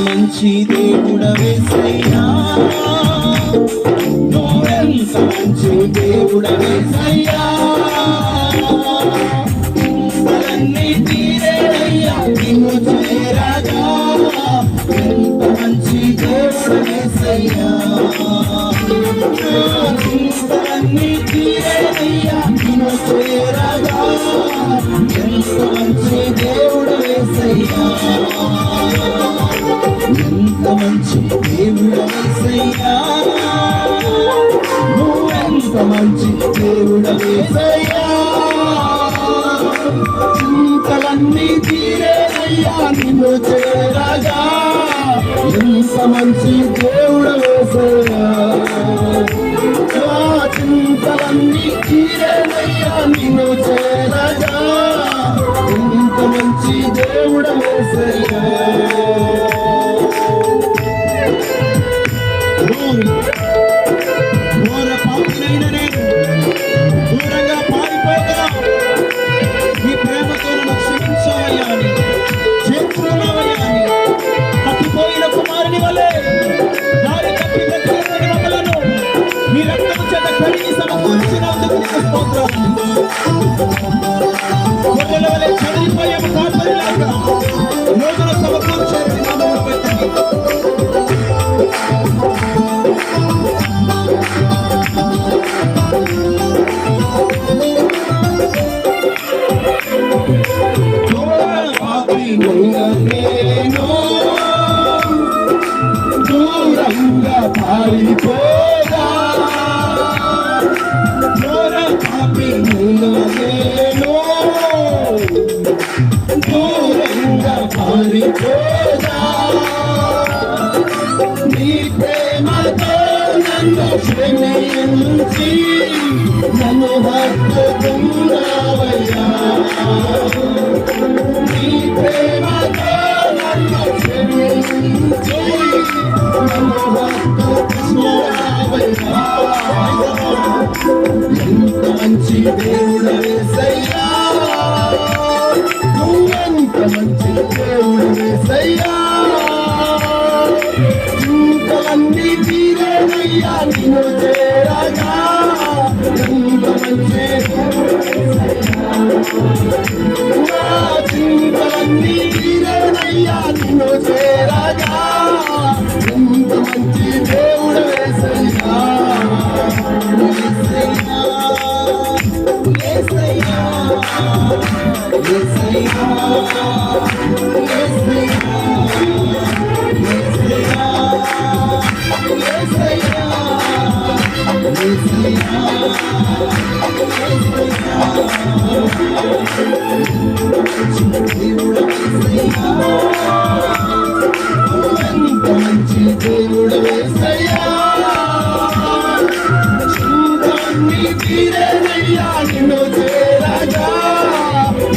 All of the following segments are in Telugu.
మంచి దేవుడవేసయ్యా, నువ్వెంత మంచి దేవుడవేసయ్యా, చింతలన్నీ తీరేయ్యా నిన్ను చేరగా, ఎంత మంచి దేవుడవేసయ్యా, చింతలన్నీ తీరేయ్యా నిన్ను చేరగా, ఎంత మంచి దేవుడవేసయ్యా, ఎంత మంచి దేవుడవేసయ్యా, నువ్వెంత మంచి దేవుడవేసయ్యా, చింతలన్నీ తీరేనయ్యా నిన్ను చేరగా, ఎంత మంచి దేవుడవేసయ్యా, చింతలన్నీ తీరేనయ్యా నిన్ను చేరగా, ఎంత మంచి దేవుడవేసయ్యా. ఘోర పాపునైన నేను దూరంగా పారిపోగా నీ ప్రేమతో నన్ను క్షమించావయ్యా అని చేర్చుకున్నావయ్యా అని తప్పిపోయిన కుమారుని వలె దారి తప్పి బ్రతికిన మమ్మలను నీ రక్తము చేత కడిగి సమకూర్చినందుకు నీకు స్తోత్రాలు. గొర్రెల వలె చెదిరిపోయాము కాపరిలాగా రోజులు సమకూర్చారు నామమును బట్టి. నేను దూరంగా పారిపోగా, ఘోర పాపి నేను దూరంగా పారిపోగా, నీ ప్రేమతో నన్ను క్షమించి నన్ను హత్తుకున్నావయ్యా, నీ ప్రేమతో నన్ను క్షమించి నన్ను హత్తుకున్నావయ్యా, ఎంత మంచి దేవుడవేసయ్యా, నువ్వెంత మంచి దేవుడవేసయ్యా, చింతలన్నీ తీరేనయ్యా నిన్ను చేరగా, ఎంత మంచి చింతలన్నీ తీరేనయ్యా నిన్ను చేరగా, ఎంత మంచి దేవుడవేసయ్యా, యేసయ్యా, యేసయ్యా, యేసయ్యా, యేసయ్యా, యేసయ్యా, యేసయ్యా, దేవుడవేసయ్యా, ఎంత మంచి దేవుడవేసయ్యా, చింతలన్నీ తీరేనయ్యా నిన్ను చేరగా,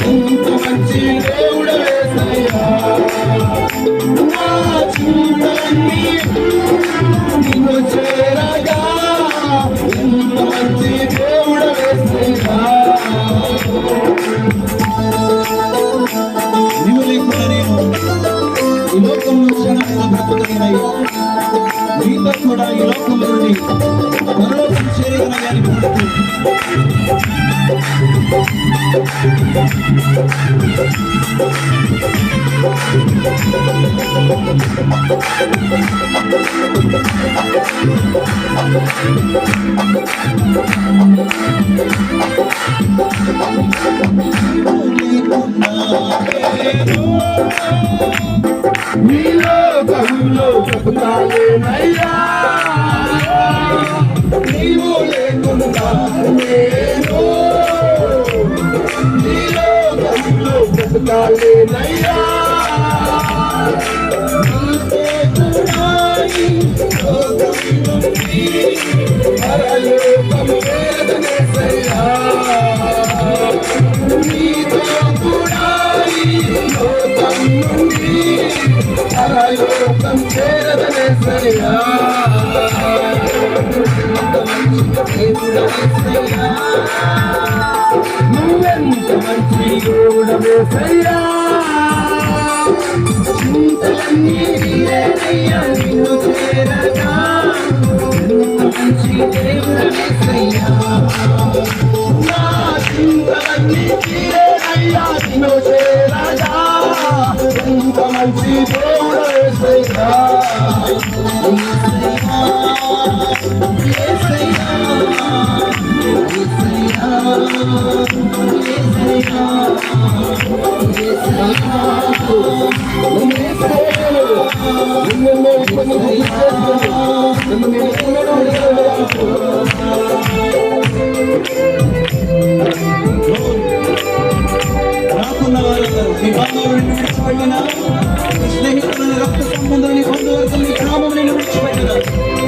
ఎంత మంచి దేవుడవేసయ్యా, నా చింతలన్నీ నిన్ను చేరగా, ఎంత మంచి దేవుడవేసయ్యా. నీవు లేకుండా నేను ఈ లోకంలో క్షణంగా బ్రతుకలేనయ్యా, నీతో కూడా ఈ లోకం నుండి పరలోకం చేరేదనయ్యా అని నీ లోకంలో బ్రతుకాలేనయ్యా, నీవు లేకుండా నేను నీ లోకంలో బ్రతుకాలేనయ్యా, నీతో కూడా ఈ లోకం నుండి పరలోకం చేరదనేసయ్యా, నీతో కూడా ఈ లోకం నుండి పరలోకం చేరదనేసయ్యా, నువ్వెంత మంచి దేవుడవేసయ్యా, చింత నీవేనయ్యా నిన్ను చేరగా ఎంత మంచి దేవుడు యేసయ్యా నా చింతలన్నీ నీవేనయ్యా నిన్ను చేరగా ఎంత మంచి దేవుడు యేసయ్యా యేసయ్యా యేసయ్యా రాకున్న వారందరూ నీ బంధువులను విడిచిపెట్టిన స్నేహితులను రక్త సంబంధులని బంధువర్గం నీ గ్రామం విడిచిపెట్టిన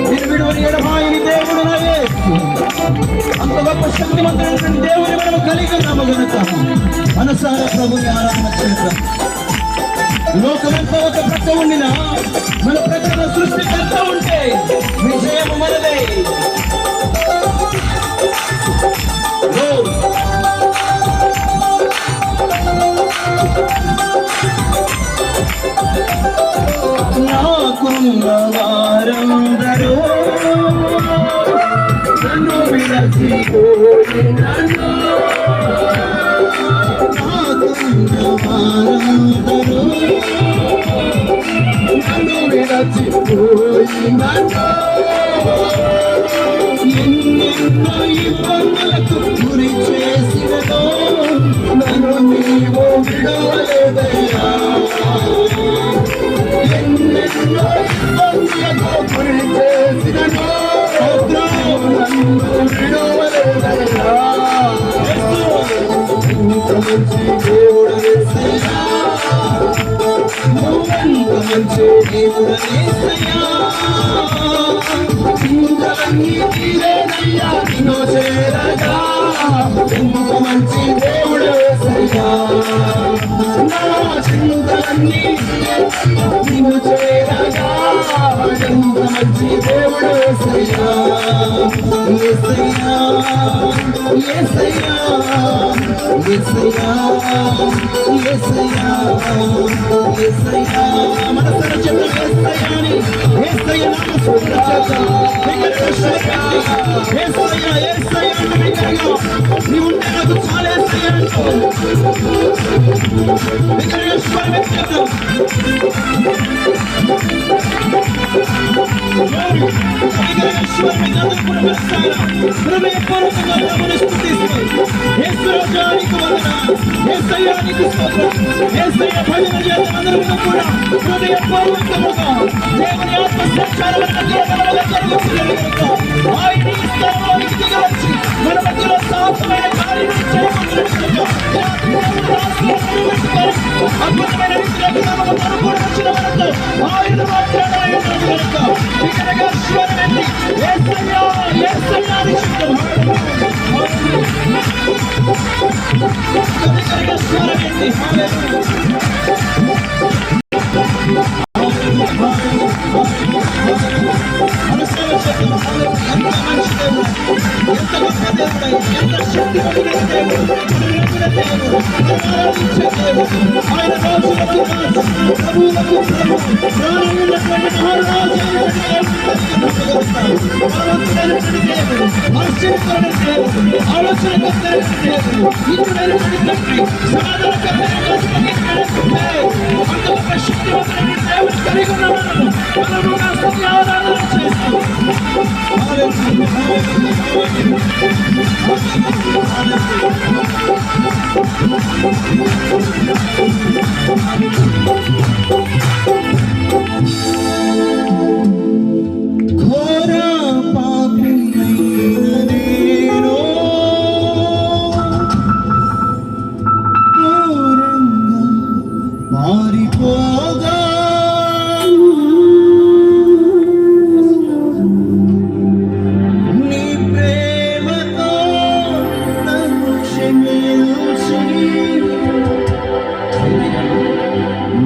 నేను విడువని ఎడమాయని దేవుడు నాయే అంత గొప్ప శక్తివంతుడైనటువంటి దేవుని మనము కలిగి ఉన్నాము గనుక మనసారా ప్రభుని ఆరాధన చేద్దాం. లోకమంతా ఒక ప్రక్క ఉండిన మన ప్రజల సృష్టికర్త ఉంటే విజయం మనదే. నాకున్న వారందరూ నన్ను విడచిపోయినను నాకున్న వారందరూ నన్ను విడచిపోయినను ఎన్నెన్నో ఇబ్బందులకు గురి చేసినను నన్ను నీవు విడవలేదయ్యా ఎన్నెన్నో ఇబ్బందులకు గురి చేసినను నన్ను విడవలేదయ్యా ఇంత మంచి దేవుడు యేసయ్యా నువ్వెంత మంచి దేవుడు యేసయ్యా చింతలన్నీ తీరేనయ్యా నిన్ను చేరగా ఎంత మంచి దేవుడు యేసయ్యా నా చింతలన్నీ నిన్ను చేరగా ఎంత మంచి దేవుడు యేసయ్యా యేసయ్యా యేసయ్యా యేసయ్యా యేసయ్యా యేసయ్యా మనసారా చెప్తాం యేసయ్యాని యేసయ్యా నామస్మరణ చేద్దాం యేసయ్యా యేసయ్యా యేసయ్యా బిగ్గరగా నీవు ఉంటే నాకు చాలా యేసయ్యా అంటూ బిగ్గరగా స్వరం చేద్దాం. బిగ్గరగా స్వరం చేద్దాం. హృదయపూర్వకంగా ప్రభువుని స్తుతిస్తూ యేసు రాజా నీకు వందనాలు యేసయ్యా నీకు స్తోత్రం యేసయ్యా భజన చేద్దాం అందరూ కూడా హృదయపూర్వకంగా దేవుని ఆత్మ సంచారం ఆయన్ని స్థానానికి దిగవచ్చి మన మధ్యలో సాహసమైన కార్యం చేయబడుతున్నట్లుగా అద్భుతమైన రీతిలో కూడా వచ్చిన మనతో ఆయన మాట్లాడాలి కనుక బిగ్గరగా స్వరమెత్తి యేసయ్యా యేసయ్యా అని చెప్తాం. బిగ్గరగా స్వరమెత్తి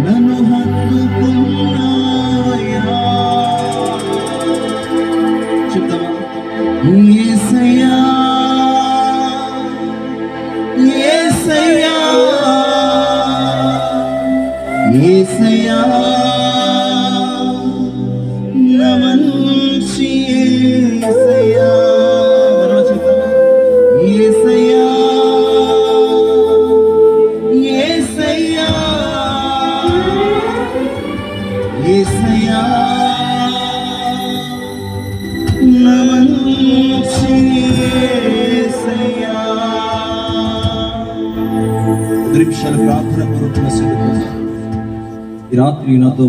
నన్ను యేసయ్యా నా మంచి యేసయ్యా. 10 నిమిషాలు ప్రార్థన పూర్వకంగా ఈ రాత్రి నాతో